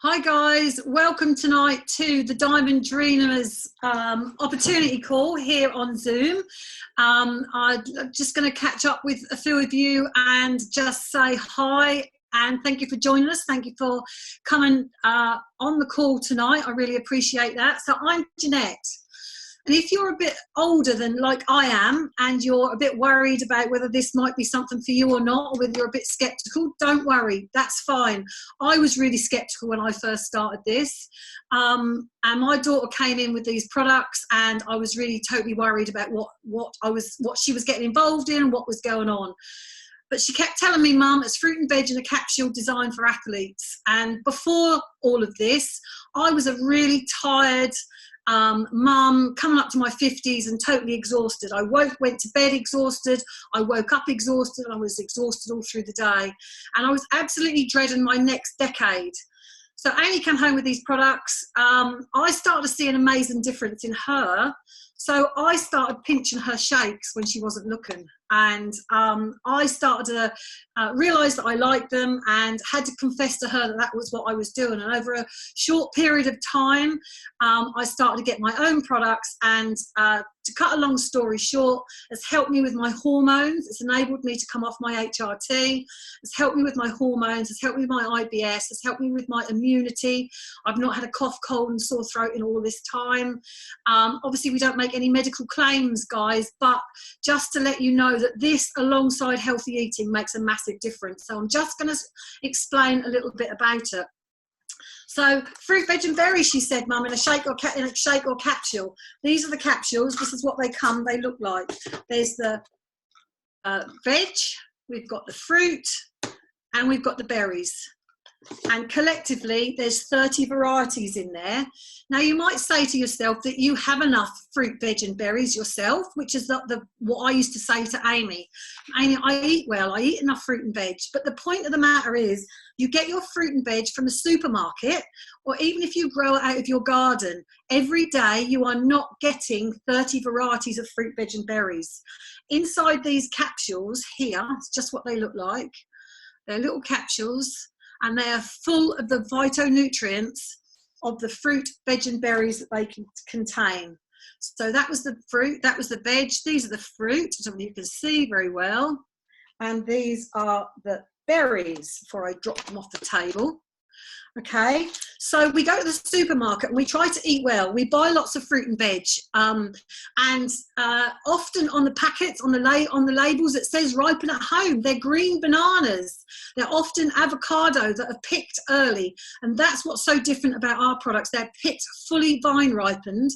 Hi guys, welcome tonight to the Diamond Dreamers opportunity call here on Zoom. I'm just going to catch up with a few of you and just say hi and thank you for joining us. Thank you for coming on the call tonight. I really appreciate that. So I'm Jeanette. And if you're a bit older than like I am and you're a bit worried about whether this might be something for you or not, or whether you're a bit skeptical, don't worry, that's fine. I was really skeptical when I first started this. And my daughter came in with these products and I was really totally worried about what she was getting involved in and what was going on. But she kept telling me, Mum, it's fruit and veg in a capsule designed for athletes. And before all of this, I was a really tired mum coming up to my 50s and totally exhausted. I went to bed exhausted, I woke up exhausted, I was exhausted all through the day, and I was absolutely dreading my next decade. So Amy came home with these products. I started to see an amazing difference in her. So I started pinching her shakes when she wasn't looking. And I started to realise that I liked them and had to confess to her that that was what I was doing. And over a short period of time, I started to get my own products. And to cut a long story short, it's helped me with my hormones. It's enabled me to come off my HRT. It's helped me with my hormones. It's helped me with my IBS. It's helped me with my immunity. I've not had a cough, cold and sore throat in all this time. Obviously, we don't make any medical claims, guys, but just to let you know that this alongside healthy eating makes a massive difference. So I'm just going to explain a little bit about it. So fruit, veg and berries, she said, Mum, in a shake or capsule. These are the capsules. This is what they look like. There's the veg, we've got the fruit, and we've got the berries. And collectively, there's 30 varieties in there. Now, you might say to yourself that you have enough fruit, veg and berries yourself, which is what I used to say to Amy. Amy, I eat well, I eat enough fruit and veg. But the point of the matter is, you get your fruit and veg from the supermarket, or even if you grow it out of your garden, every day you are not getting 30 varieties of fruit, veg and berries. Inside these capsules here, it's just what they look like. They're little capsules, and they are full of the phytonutrients of the fruit, veg and berries that they can contain. So that was the fruit, that was the veg, these are the fruit, so you can see very well. And these are the berries, before I drop them off the table. Okay, so we go to the supermarket and we try to eat well. We buy lots of fruit and veg, and often on the packets, on the labels, it says ripen at home. They're green bananas. They're often avocado that are picked early, and that's what's so different about our products. They're picked fully vine ripened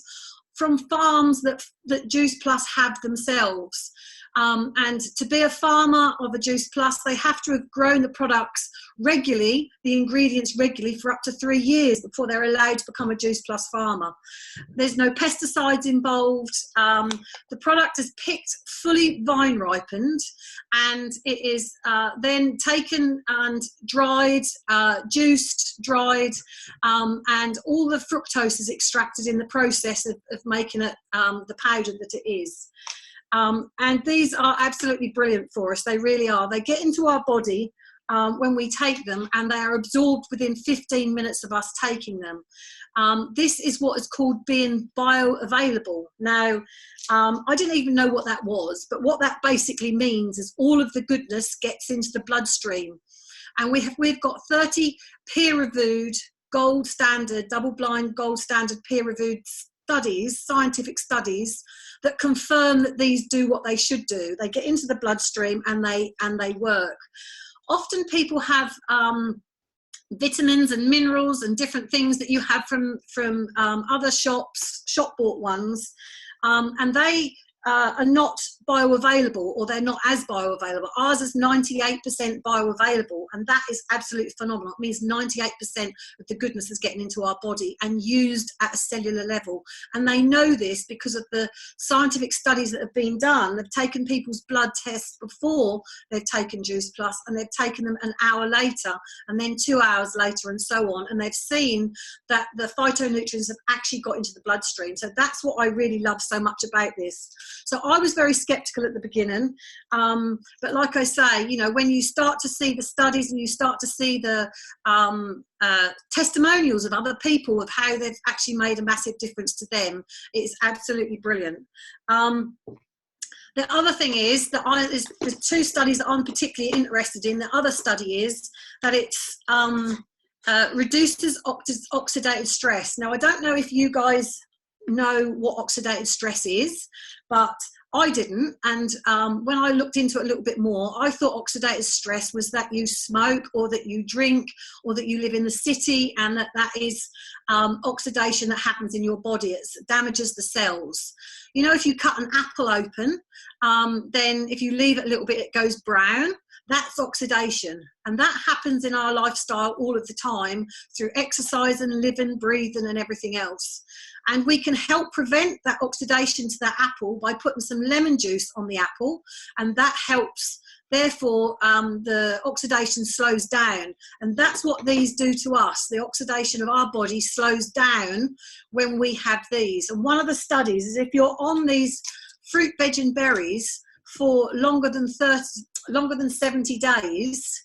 from farms that Juice Plus have themselves. And to be a farmer of a Juice Plus, they have to have grown the products regularly, the ingredients regularly, for up to 3 years before they're allowed to become a Juice Plus farmer. There's no pesticides involved. The product is picked fully vine ripened, and it is then taken and dried, juiced, dried, and all the fructose is extracted in the process of making it the powder that it is. And these are absolutely brilliant for us. They really are. They get into our body when we take them, and they are absorbed within 15 minutes of us taking them. This is what is called being bioavailable. Now, I didn't even know what that was, but what that basically means is all of the goodness gets into the bloodstream. And we've got 30 peer-reviewed, gold standard, double-blind, gold standard peer-reviewed studies, scientific studies, that confirm that these do what they should do. They get into the bloodstream and they work. Often people have vitamins and minerals and different things that you have from other shops, shop-bought ones, and they are not bioavailable, or they're not as bioavailable. Ours is 98% bioavailable, and that is absolutely phenomenal. It means 98% of the goodness is getting into our body and used at a cellular level. And they know this because of the scientific studies that have been done. They've taken people's blood tests before they've taken Juice Plus, and they've taken them an hour later, and then 2 hours later, and so on. And they've seen that the phytonutrients have actually got into the bloodstream. So that's what I really love so much about this. So I was very skeptical at the beginning. But like I say, you know, when you start to see the studies and you start to see the testimonials of other people of how they've actually made a massive difference to them, it's absolutely brilliant. The other thing is that there's two studies that I'm particularly interested in. The other study is that it's reduces oxidative stress. Now, I don't know if you guys know what oxidative stress is, but I didn't. And when I looked into it a little bit more, I thought oxidative stress was that you smoke or that you drink or that you live in the city, and that is oxidation that happens in your body. It damages the cells. You know, if you cut an apple open, then if you leave it a little bit, it goes brown. That's oxidation, and that happens in our lifestyle all of the time through exercise and living, breathing and everything else. And we can help prevent that oxidation to that apple by putting some lemon juice on the apple, and that helps. Therefore, the oxidation slows down, and that's what these do to us. The oxidation of our body slows down when we have these. And one of the studies is if you're on these fruit, veg and berries for longer than 70 days,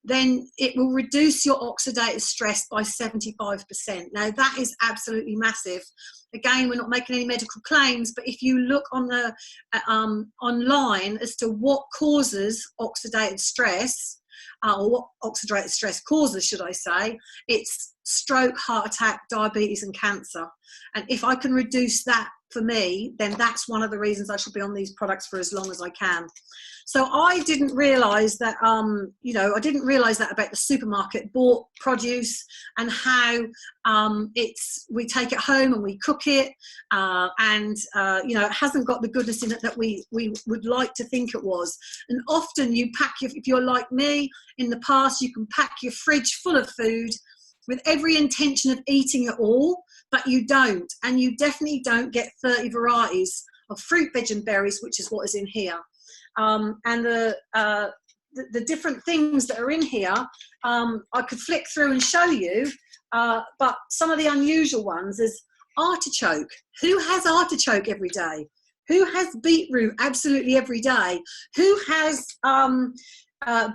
then it will reduce your oxidative stress by 75%. Now, that is absolutely massive. Again, we're not making any medical claims, but if you look on the online as to what causes oxidative stress, or what oxidative stress causes, should I say, it's stroke, heart attack, diabetes and cancer. And if I can reduce that for me, then that's one of the reasons I should be on these products for as long as I can. So I didn't realise that, you know, I didn't realise that about the supermarket bought produce and how we take it home and we cook it, and you know, it hasn't got the goodness in it that we would like to think it was. And often you pack if you're like me, in the past, you can pack your fridge full of food with every intention of eating it all, but you don't, and you definitely don't get 30 varieties of fruit, veg and berries, which is what is in here. And the different things that are in here, I could flick through and show you, but some of the unusual ones is artichoke. Who has artichoke every day? Who has beetroot absolutely every day? Who has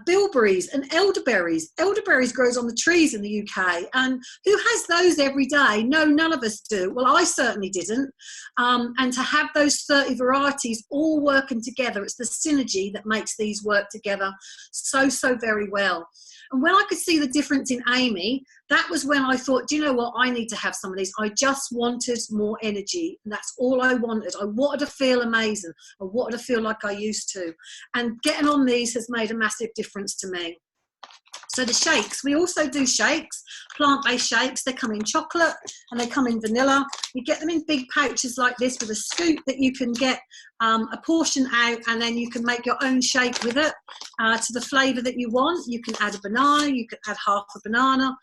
bilberries and elderberries? Elderberries grows on the trees in the UK, and who has those every day? No, none of us do. Well, I certainly didn't. And to have those 30 varieties all working together, it's the synergy that makes these work together so very well. And when I could see the difference in Amy, that was when I thought, do you know what, I need to have some of these. I just wanted more energy, and that's all I wanted. I wanted to feel amazing. I wanted to feel like I used to. And getting on these has made a massive difference to me. So the shakes, we also do shakes, plant-based shakes. They come in chocolate and they come in vanilla. You get them in big pouches like this with a scoop that you can get a portion out, and then you can make your own shake with it to the flavour that you want. You can add a banana, you can add half a banana.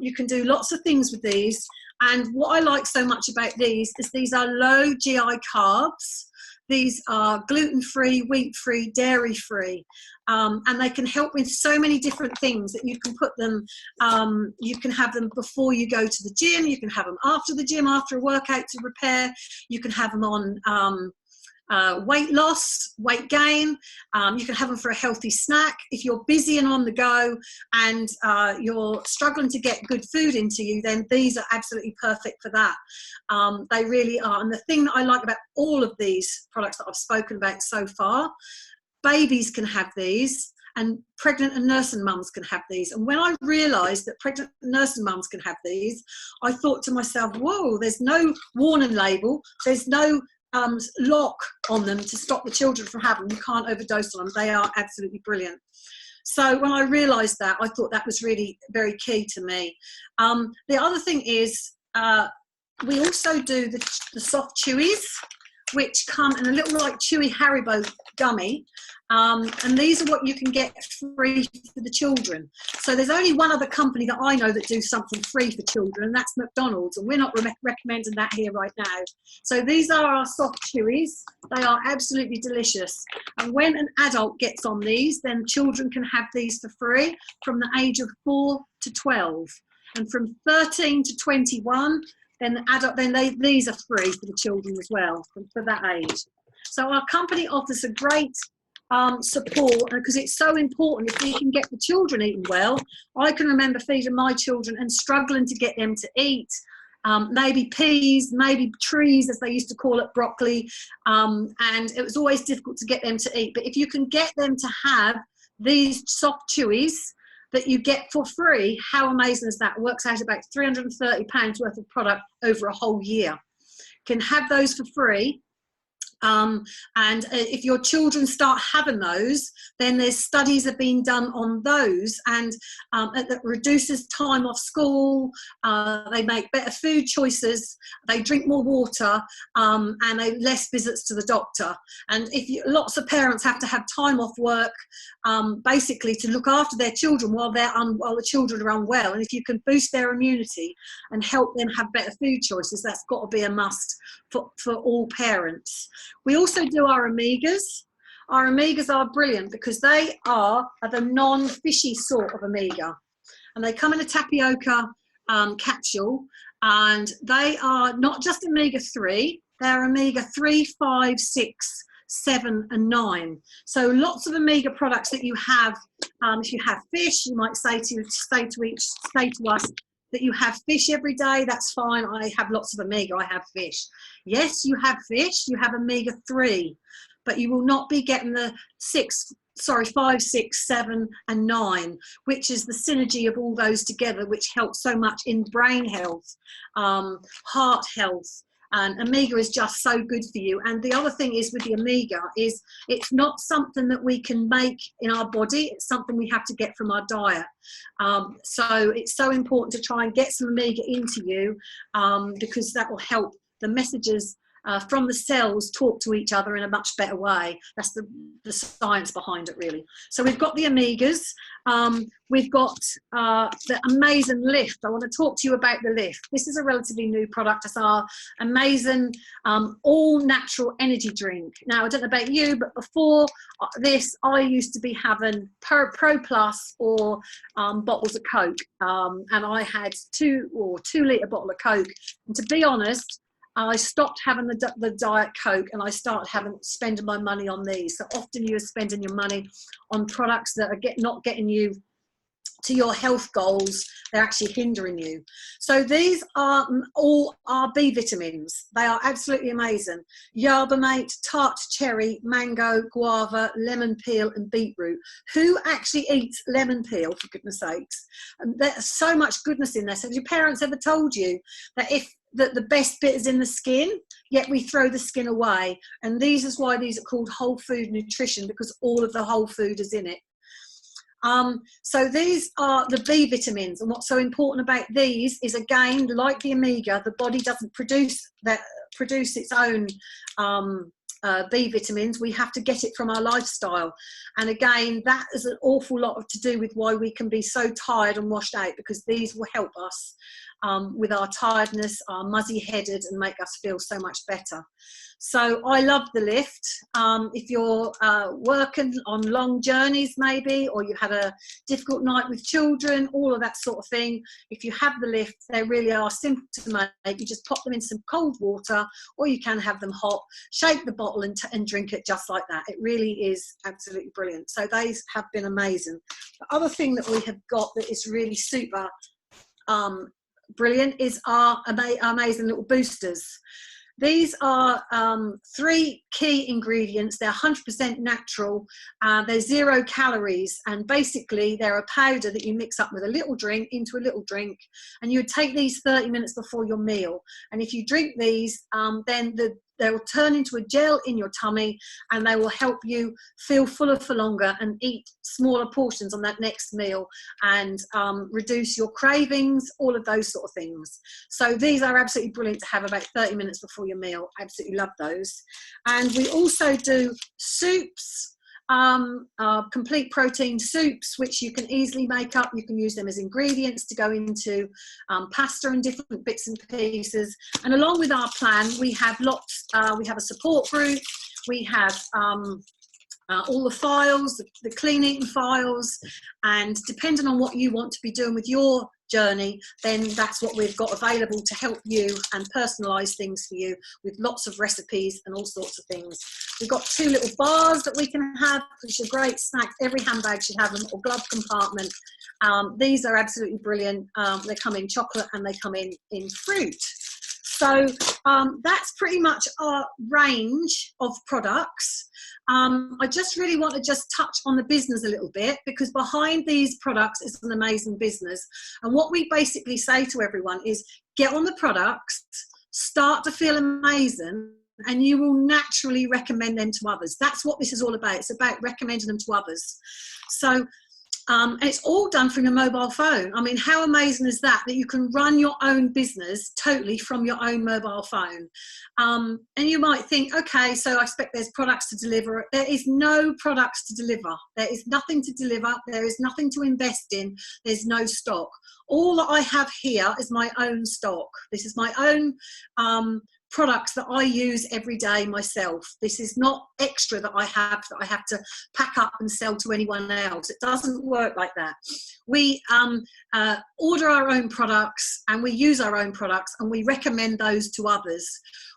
You can do lots of things with these. And what I like so much about these is these are low GI carbs. These are gluten-free, wheat-free, dairy-free, and they can help with so many different things that you can put them, you can have them before you go to the gym, you can have them after the gym, after a workout to repair, you can have them on weight loss, weight gain, you can have them for a healthy snack. If you're busy and on the go and you're struggling to get good food into you, then these are absolutely perfect for that. They really are. And the thing that I like about all of these products that I've spoken about so far, babies can have these, and pregnant and nursing mums can have these. And when I realised that pregnant and nursing mums can have these, I thought to myself, whoa, there's no warning label, there's no lock on them to stop the children from having them. You can't overdose on them. They are absolutely brilliant. So when I realised that, I thought that was really very key to me. The other thing is we also do the soft chewies, which come in a little like chewy Haribo gummy. And these are what you can get free for the children. So there's only one other company that I know that do something free for children, and that's McDonald's, and we're not recommending that here right now. So these are our soft chewies. They are absolutely delicious. And when an adult gets on these, then children can have these for free from the age of 4 to 12. And from 13 to 21, then the adult, these are free for the children as well, for that age. So our company offers a great support, because it's so important. If we can get the children eating well, I can remember feeding my children and struggling to get them to eat maybe peas, maybe trees, as they used to call it, broccoli, and it was always difficult to get them to eat. But if you can get them to have these soft chewies that you get for free, how amazing is that? It works out about £330 worth of product over a whole year. Can have those for free. And if your children start having those, then there's studies have been done on those, and that reduces time off school, they make better food choices, they drink more water, and they less visits to the doctor. And lots of parents have to have time off work basically to look after their children while the children are unwell, and if you can boost their immunity and help them have better food choices, that's got to be a must for all parents. We also do our omegas. Our omegas are brilliant because they are the non-fishy sort of omega, and they come in a tapioca capsule, and they are not just omega-3, they're omega-3, 5, 6, 7 and 9. So lots of omega products that you have. If you have fish, you might say to us that you have fish every day. That's fine. I have lots of omega. I have fish. Yes, you have fish. You have omega-3, but you will not be getting the 5, 6, 7 and 9, which is the synergy of all those together, which helps so much in brain health, heart health. And omega is just so good for you. And the other thing is with the omega is it's not something that we can make in our body. It's something we have to get from our diet. So it's so important to try and get some omega into you, because that will help the messages from the cells talk to each other in a much better way. That's the science behind it, really. So we've got the omegas. We've got the amazing Lift. I want to talk to you about the Lift. This is a relatively new product. It's our amazing all natural energy drink. Now, I don't know about you, but before this, I used to be having Pro Plus or bottles of Coke, and I had 2 litre bottle of Coke. And to be honest, I stopped having the Diet Coke, and I started spending my money on these. So often you're spending your money on products that are not getting you to your health goals. They're actually hindering you. So these are all our B vitamins. They are absolutely amazing. Yerba mate, tart cherry, mango, guava, lemon peel and beetroot. Who actually eats lemon peel, for goodness sakes? And there's so much goodness in there. So have your parents ever told you that the best bit is in the skin, yet we throw the skin away? And these is why these are called whole food nutrition, because all of the whole food is in it. So these are the B vitamins, and what's so important about these is, again, like the omega, the body doesn't produce its own B vitamins. We have to get it from our lifestyle, and again, that is an awful lot to do with why we can be so tired and washed out, because these will help us with our tiredness, our muzzy headed, and make us feel so much better. So I love the Lift. If you're working on long journeys maybe, or you had a difficult night with children, all of that sort of thing, if you have the Lift, they really are simple to make. You just pop them in some cold water, or you can have them hot, shake the bottle and drink it just like that. It really is absolutely brilliant. So these have been amazing. The other thing that we have got that is really super brilliant is our amazing little boosters. These are 3 key ingredients. They're 100% natural. They're 0 calories, and basically they're a powder that you mix up with a little drink into a little drink, and you would take these 30 minutes before your meal. And if you drink these, then they will turn into a gel in your tummy, and they will help you feel fuller for longer and eat smaller portions on that next meal, and reduce your cravings, all of those sort of things. So these are absolutely brilliant to have about 30 minutes before your meal. I absolutely love those. And we also do soups, complete protein soups, which you can easily make up. You can use them as ingredients to go into pasta and different bits and pieces. And along with our plan, we have lots. We have a support group. We have all the files, the clean eating files, and depending on what you want to be doing with your journey, then that's what we've got available to help you and personalize things for you with lots of recipes and all sorts of things. We've got 2 little bars that we can have, which are great snacks. Every handbag should have them, or glove compartment. These are absolutely brilliant. They come in chocolate and they come in fruit. So that's pretty much our range of products. I just really want to just touch on the business a little bit, because behind these products is an amazing business. And what we basically say to everyone is, get on the products, start to feel amazing, and you will naturally recommend them to others. That's what this is all about. It's about recommending them to others. So and it's all done from your mobile phone. I mean, how amazing is that, that you can run your own business totally from your own mobile phone? And you might think, okay, so I expect there's products to deliver. There is no products to deliver. There is nothing to deliver. There is nothing to invest in. There's no stock. All that I have here is my own stock. This is my own products that I use every day myself. This is not extra that I have to pack up and sell to anyone else. It doesn't work like that. We order our own products and we use our own products and we recommend those to others.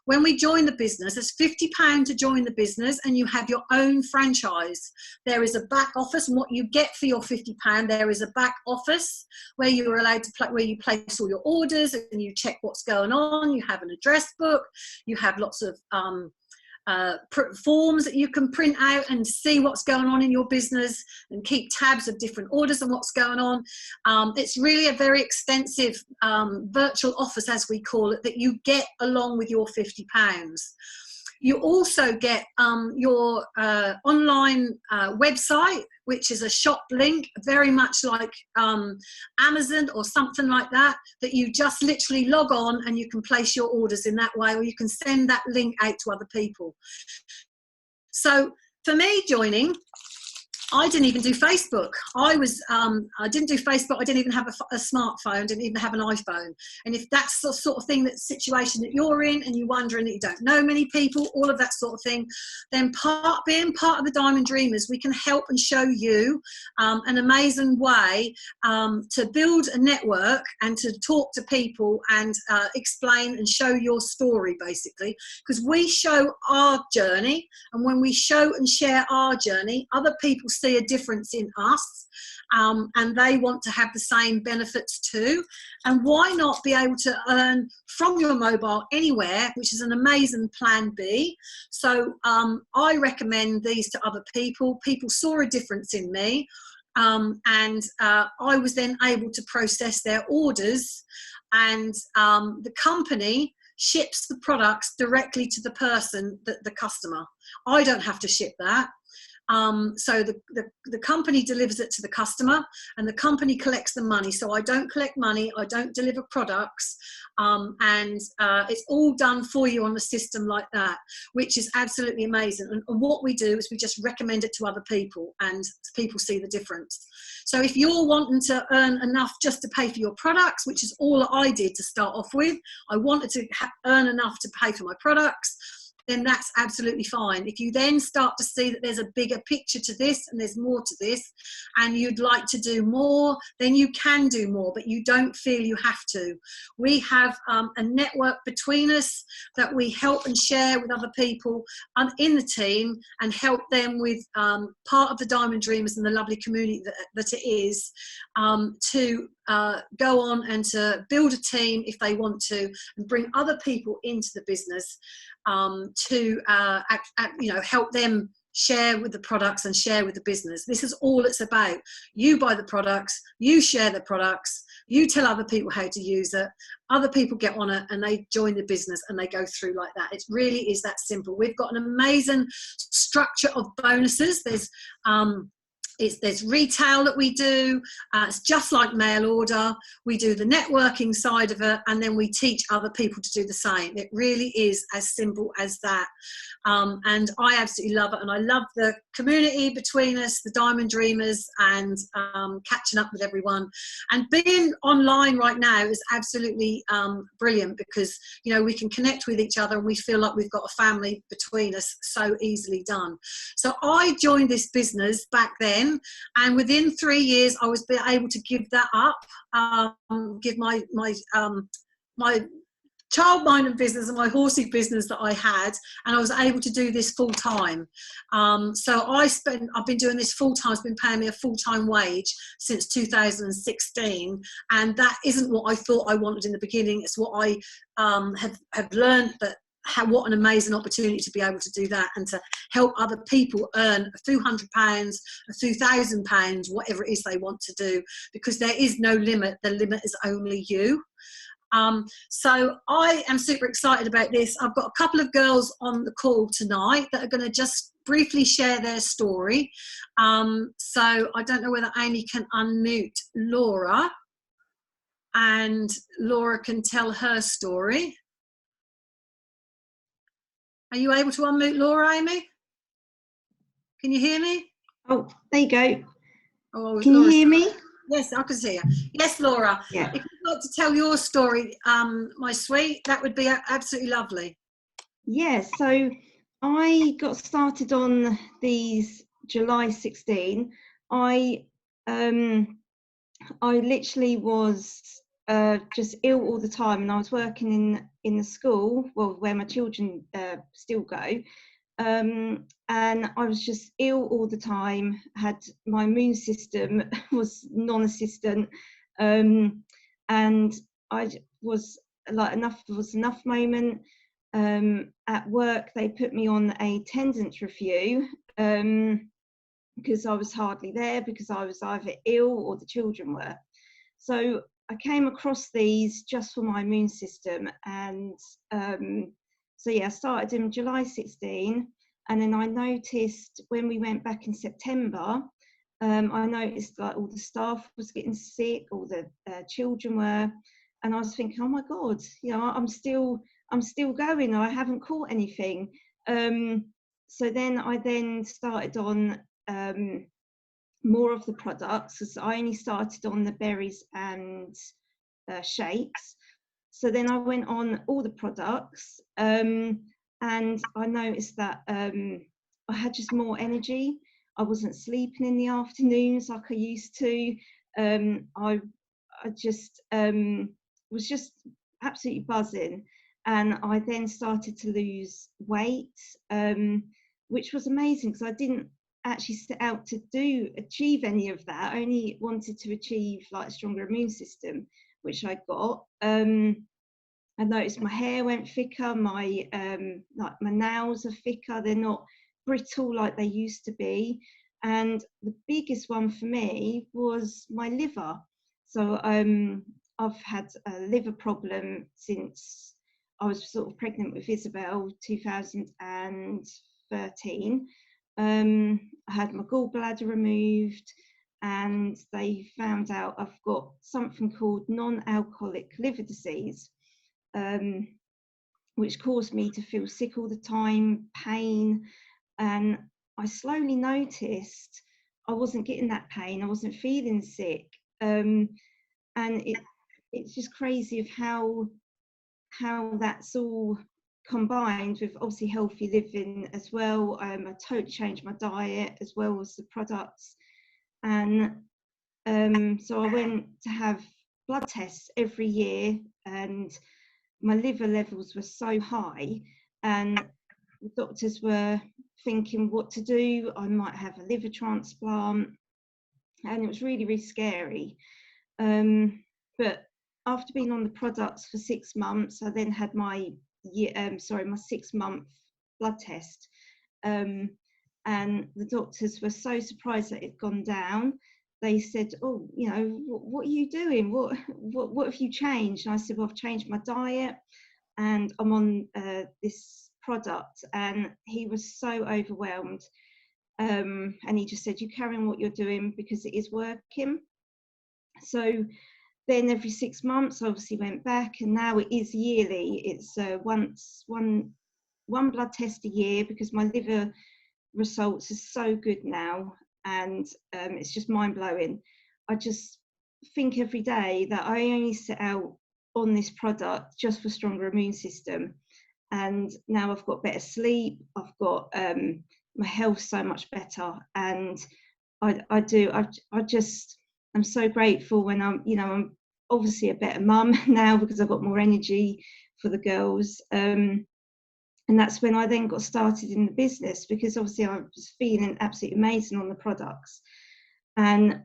When we join the business, it's £50 to join the business, and you have your own franchise. There is a back office, and what you get for your £50, there is a back office where you are allowed to where you place all your orders and you check what's going on. You have an address book. You have lots of forms that you can print out and see what's going on in your business and keep tabs of different orders and what's going on. It's really a very extensive virtual office, as we call it, that you get along with your £50. You also get your online website, which is a shop link, very much like Amazon or something like that, that you just literally log on and you can place your orders in that way, or you can send that link out to other people. So for me joining, I didn't even do Facebook. I didn't do Facebook. I didn't even have a smartphone, didn't even have an iPhone. And if that's the sort of thing, that situation that you're in, and you're wondering that you don't know many people, all of that sort of thing, then being part of the Diamond Dreamers, we can help and show you an amazing way to build a network and to talk to people and explain and show your story, basically. Because we show our journey, and when we show and share our journey, other people see a difference in us, and they want to have the same benefits too. And why not be able to earn from your mobile anywhere, which is an amazing plan B. So I recommend these to other people. People saw a difference in me, and I was then able to process their orders, and the company ships the products directly to the person, the customer. I don't have to ship that. So the company delivers it to the customer, and the company collects the money. So I don't collect money, I don't deliver products, and it's all done for you on the system like that, which is absolutely amazing. And what we do is we just recommend it to other people, and people see the difference. So if you're wanting to earn enough just to pay for your products, which is all I did to start off with, I wanted to earn enough to pay for my products, then that's absolutely fine. If you then start to see that there's a bigger picture to this and there's more to this, and you'd like to do more, then you can do more, but you don't feel you have to. We have a network between us that we help and share with other people in the team, and help them with part of the Diamond Dreamers and the lovely community that it is, to go on and to build a team if they want to, and bring other people into the business to help them share with the products and share with the business. This is all it's about. You buy the products, you share the products, you tell other people how to use it, other people get on it and they join the business, and they go through like that. It really is that simple. We've got an amazing structure of bonuses. There's retail that we do. It's just like mail order. We do the networking side of it, and then we teach other people to do the same. It really is as simple as that. And I absolutely love it. And I love the community between us, the Diamond Dreamers, and catching up with everyone. And being online right now is absolutely brilliant, because, we can connect with each other and we feel like we've got a family between us, so easily done. So I joined this business back then time, and within 3 years I was able to give that up, give my childminding business and my horsey business that I had, and I was able to do this full time. So I've been doing this full time. It's been paying me a full-time wage since 2016, and that isn't what I thought I wanted in the beginning. It's what I have learned, that what an amazing opportunity to be able to do that and to help other people earn a few £100, a few £1,000, whatever it is they want to do, because there is no limit. The limit is only you. So I am super excited about this. I've got a couple of girls on the call tonight that are going to just briefly share their story. So I don't know whether Amy can unmute Laura, and Laura can tell her story. Are you able to unmute Laura, Amy? Can you hear me? Oh, there you go. Oh, can you hear me? Yes, I can see you. Yes, Laura. Yeah. If you'd like to tell your story, my sweet, that would be absolutely lovely. Yeah, so I got started on these July 16. I literally was just ill all the time, and I was working in the school, well, where my children still go. And I was just ill all the time, had my immune system was non-existent, and I was like, enough was enough moment. At work they put me on a attendance review because I was hardly there, because I was either ill or the children were. So I came across these just for my immune system, and so yeah, I started in July 16, and then I noticed when we went back in September, I noticed like all the staff was getting sick, all the children were, and I was thinking, oh my God, you know, I'm still going, I haven't caught anything. So then I started on more of the products, because I only started on the berries and shakes. So then I went on all the products, and I noticed that I had just more energy. I wasn't sleeping in the afternoons like I used to. I just was just absolutely buzzing, and I then started to lose weight, which was amazing, because I didn't actually set out to achieve any of that. I only wanted to achieve like a stronger immune system, which I got. I noticed my hair went thicker, my like my nails are thicker, they're not brittle like they used to be. And the biggest one for me was my liver. So I've had a liver problem since I was sort of pregnant with Isabel, 2013. I had my gallbladder removed, and they found out I've got something called non-alcoholic liver disease, which caused me to feel sick all the time, pain, and I slowly noticed I wasn't getting that pain, I wasn't feeling sick, and it's just crazy of how that's all combined with obviously healthy living as well. I totally changed my diet as well as the products, and so I went to have blood tests every year, and my liver levels were so high, and the doctors were thinking what to do. I might have a liver transplant, and it was really, really scary. But after being on the products for 6 months, I then had my 6-month blood test, and the doctors were so surprised that it'd gone down. They said, "Oh, you know, what are you doing? What have you changed?" And I said, "Well, I've changed my diet, and I'm on this product." And he was so overwhelmed, and he just said, "You carry on what you're doing because it is working." So then every 6 months, I obviously went back, and now it is yearly. It's one blood test a year, because my liver results are so good now, and it's just mind-blowing. I just think every day that I only set out on this product just for stronger immune system, and now I've got better sleep, I've got my health so much better, and I do. I'm so grateful when I'm obviously a better mum now because I've got more energy for the girls. And that's when I then got started in the business, because obviously I was feeling absolutely amazing on the products, and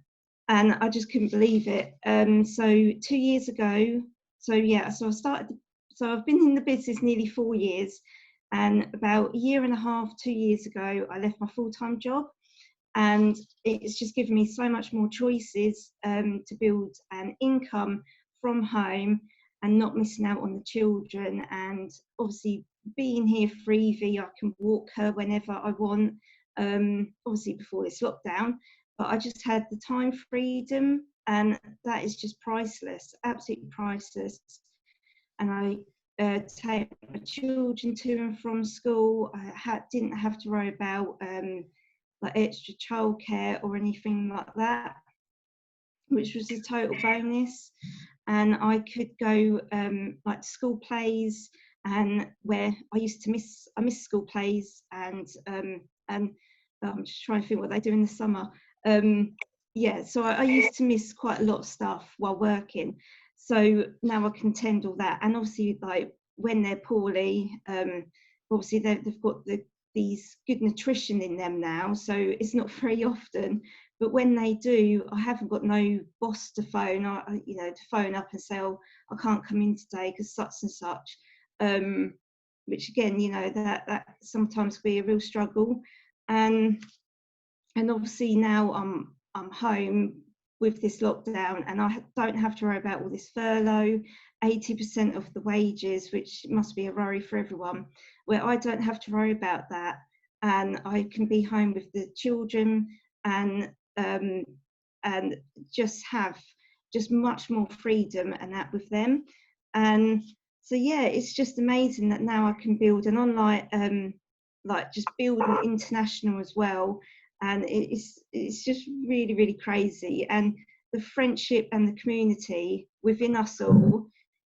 I just couldn't believe it. So 2 years ago, so I've been in the business nearly 4 years, and about a year and a half, 2 years ago, I left my full-time job, and it's just given me so much more choices to build an income from home and not missing out on the children. And obviously being here for Evie, I can walk her whenever I want, obviously before this lockdown, but I just had the time freedom, and that is just priceless, absolutely priceless. And I take my children to and from school. I didn't have to worry about like extra childcare or anything like that, which was a total bonus. And I could go like school plays, and where I miss school plays, and I'm just trying to think what they do in the summer. Yeah, so I used to miss quite a lot of stuff while working. So now I can tend all that, and obviously like when they're poorly, obviously they've got these good nutrition in them now, so it's not very often. But when they do, I haven't got no boss to phone, to phone up and say, oh, I can't come in today because such and such. Which again, that sometimes be a real struggle. And obviously now I'm home with this lockdown, and I don't have to worry about all this furlough, 80% of the wages, which must be a worry for everyone, where I don't have to worry about that, and I can be home with the children, and just have much more freedom and that with them. And so yeah, it's just amazing that now I can build an online, like just build an international as well. And it's just really, really crazy. And the friendship and the community within us all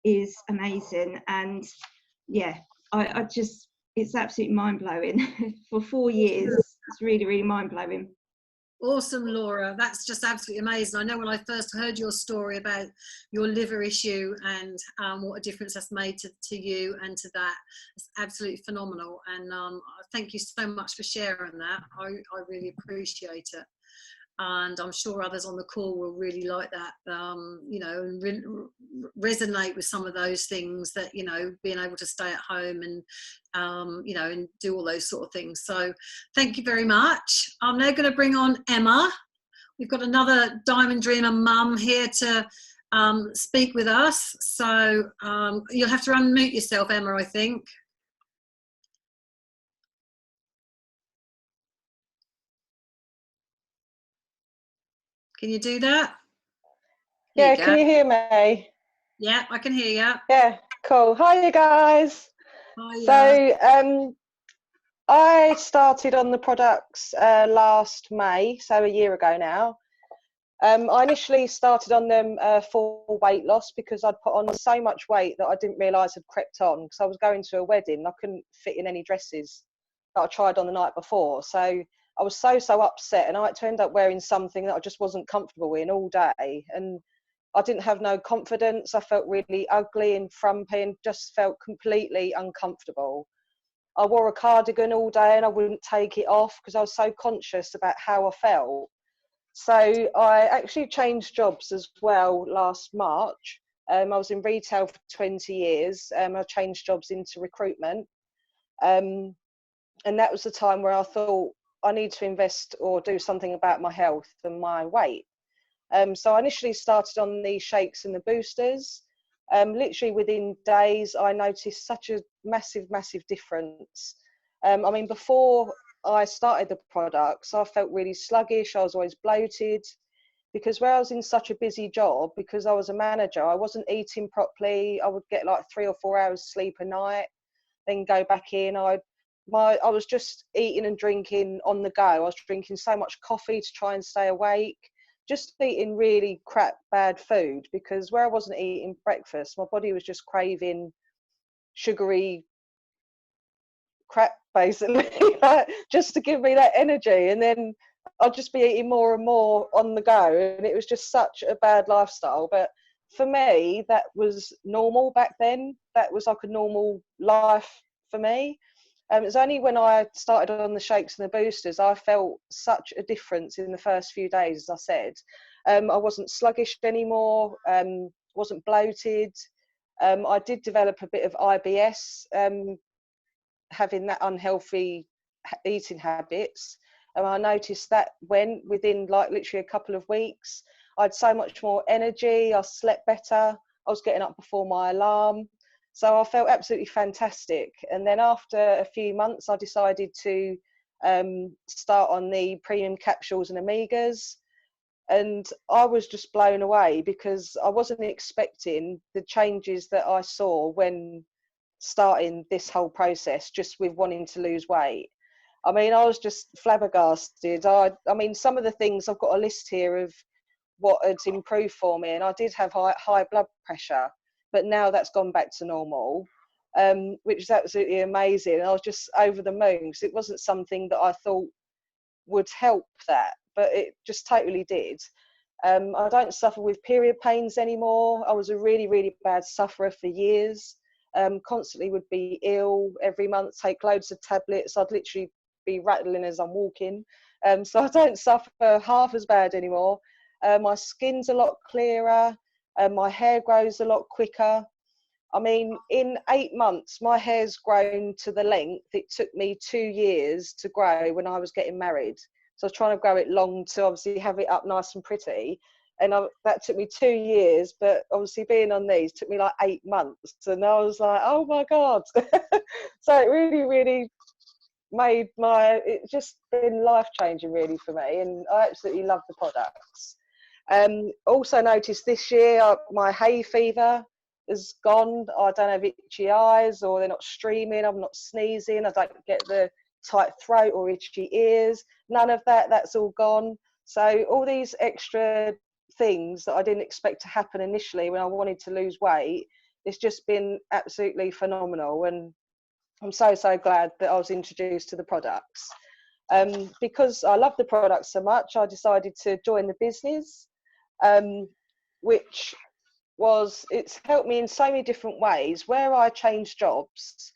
is amazing. And yeah, I just, it's absolutely mind-blowing. For 4 years, it's really, really mind-blowing. Awesome, Laura. That's just absolutely amazing. I know when I first heard your story about your liver issue and what a difference that's made to you and to that, it's absolutely phenomenal. And thank you so much for sharing that. I really appreciate it. And I'm sure others on the call will really like that, and resonate with some of those things that, being able to stay at home and, and do all those sort of things. So thank you very much. I'm now going to bring on Emma. We've got another Diamond Dreamer mum here to speak with us. So you'll have to unmute yourself, Emma, I think. Can you do that? Yeah, can you hear me? Yeah, I can hear you. Yeah, cool. Hi, you guys. Hi. So I started on the products last May, so a year ago now. I initially started on them for weight loss because I'd put on so much weight that I didn't realise had crept on, because I was going to a wedding. I couldn't fit in any dresses that I tried on the night before. So I was so upset, and I had to end up wearing something that I just wasn't comfortable in all day. And I didn't have no confidence. I felt really ugly and frumpy and just felt completely uncomfortable. I wore a cardigan all day and I wouldn't take it off because I was so conscious about how I felt. So I actually changed jobs as well last March. I was in retail for 20 years. I changed jobs into recruitment. And that was the time where I thought I need to invest or do something about my health and my weight. So I initially started on the shakes and the boosters. Literally within days, I noticed such a massive difference. I mean, before I started the products, I felt really sluggish. I was always bloated because where I was in such a busy job, because I was a manager, I wasn't eating properly. I would get like 3 or 4 hours sleep a night, then go back in. I was just eating and drinking on the go. I was drinking so much coffee to try and stay awake, just eating really crap, bad food, because where I wasn't eating breakfast, my body was just craving sugary crap, basically, just to give me that energy. And then I'd just be eating more and more on the go, and it was just such a bad lifestyle. But for me, that was normal back then. That was like a normal life for me. It was only when I started on the shakes and the boosters, I felt such a difference in the first few days, as I said. I wasn't sluggish anymore, wasn't bloated. I did develop a bit of IBS, having that unhealthy eating habits. And I noticed that within like literally a couple of weeks, I had so much more energy, I slept better, I was getting up before my alarm. So I felt absolutely fantastic. And then after a few months, I decided to start on the premium capsules and omegas. And I was just blown away because I wasn't expecting the changes that I saw when starting this whole process, just with wanting to lose weight. I mean, I was just flabbergasted. I mean, some of the things, I've got a list here of what had improved for me, and I did have high blood pressure, but now that's gone back to normal, which is absolutely amazing. And I was just over the moon because it wasn't something that I thought would help that, but it just totally did. I don't suffer with period pains anymore. I was a really, really bad sufferer for years. Constantly would be ill every month, take loads of tablets. I'd literally be rattling as I'm walking. So I don't suffer half as bad anymore. My skin's a lot clearer. My hair grows a lot quicker. I mean, in 8 months, my hair's grown to the length it took me 2 years to grow when I was getting married. So I was trying to grow it long to obviously have it up nice and pretty. And that took me 2 years, but obviously being on these took me like 8 months. And I was like, oh my God. So it really, really it's just been life-changing really for me. And I absolutely love the products. Also noticed this year, my hay fever is gone. I don't have itchy eyes, or they're not streaming. I'm not sneezing. I don't get the tight throat or itchy ears. None of that. That's all gone. So all these extra things that I didn't expect to happen initially when I wanted to lose weight, it's just been absolutely phenomenal. And I'm so glad that I was introduced to the products. Because I love the products so much, I decided to join the business, which it's helped me in so many different ways. Where I changed jobs,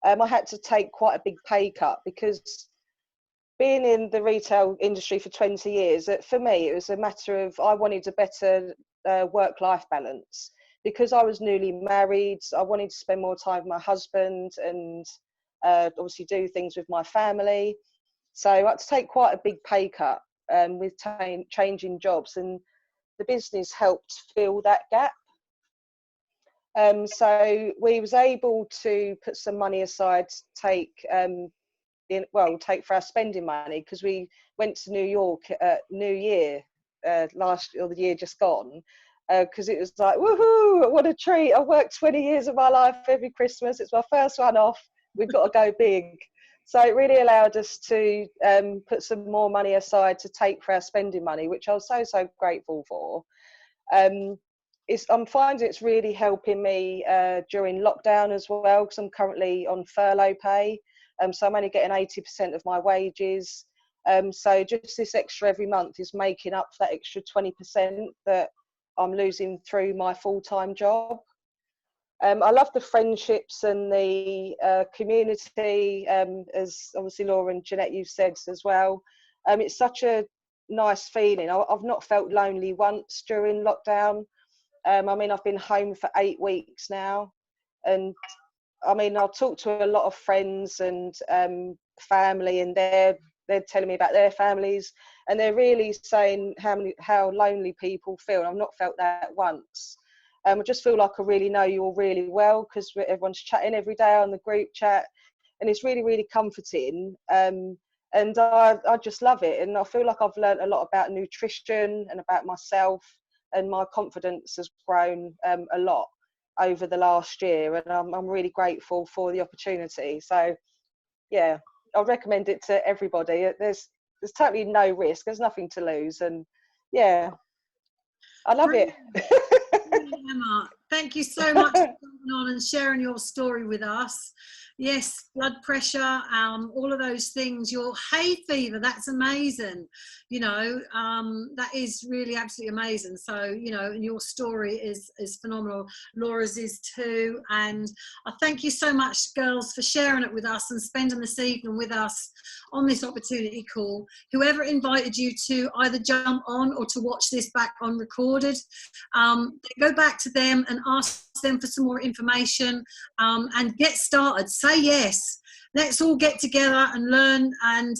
I had to take quite a big pay cut because being in the retail industry for 20 years, for me, it was a matter of I wanted a better work-life balance. Because I was newly married, I wanted to spend more time with my husband and obviously do things with my family. So I had to take quite a big pay cut with changing jobs, and the business helped fill that gap. So we was able to put some money aside to take for our spending money, because we went to New York New Year the year just gone, because it was like, woohoo, what a treat. I worked 20 years of my life every Christmas. It's my first one off. We've got to go big. So it really allowed us to put some more money aside to take for our spending money, which I was so grateful for. I'm finding it's really helping me during lockdown as well, because I'm currently on furlough pay. So I'm only getting 80% of my wages. So just this extra every month is making up for that extra 20% that I'm losing through my full-time job. I love the friendships and the community, as obviously Laura and Jeanette, you've said as well. It's such a nice feeling. I've not felt lonely once during lockdown. I mean, I've been home for 8 weeks now, and I mean, I'll talk to a lot of friends and family, and they're telling me about their families, and they're really saying how lonely people feel. And I've not felt that once. I just feel like I really know you all really well, because everyone's chatting every day on the group chat, and it's really, really comforting. And I just love it, and I feel like I've learned a lot about nutrition and about myself, and my confidence has grown a lot over the last year, and I'm really grateful for the opportunity. So yeah, I'll recommend it to everybody. There's totally no risk, there's nothing to lose, and yeah, I love it. Emma, thank you so much for coming on and sharing your story with us. Yes, blood pressure, all of those things. Your hay fever, that's amazing. You know, that is really absolutely amazing. So, you know, and your story is phenomenal. Laura's is too. And I thank you so much, girls, for sharing it with us and spending this evening with us on this opportunity call. Whoever invited you to either jump on or to watch this back on recorded, go back to them and ask them for some more information, and get started. Say yes. Let's all get together and learn, and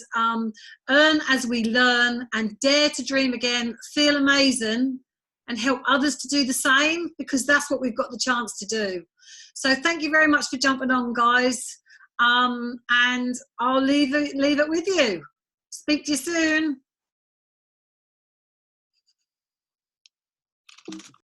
earn as we learn, and dare to dream again, feel amazing, and help others to do the same, because that's what we've got the chance to do. So thank you very much for jumping on, guys, and I'll leave it with you. Speak to you soon.